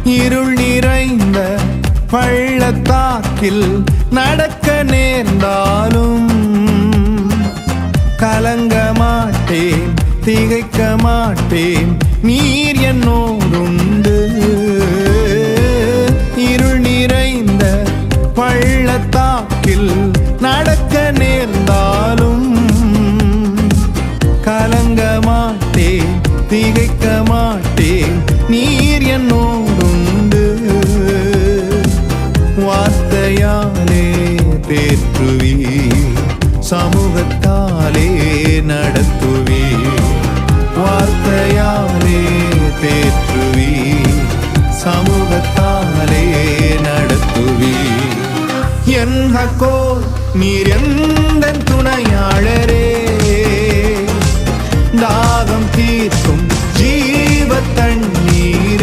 இருள் நிறைந்த பள்ளத்தாக்கில் நடக்க நேர்ந்தாலும் கலங்க மாட்டேன், திகைக்க மாட்டேன், நீர் என்னோடுண்டு. இருள் நிறைந்த பள்ளத்தாக்கில் நடக்க நேர்ந்தாலும் கலங்க மாட்டேன், திகைக்க மாட்டேன், நீர் என்னோடுண்டு. வார்த்தையாலே தேற்றுவீர், சமூகத்தாலே நடத்துவீர். வார்த்தையாலே தேற்றுவீர், சமூகத்தாலே நடத்துவீர். என் ஹக்கோர் நீர்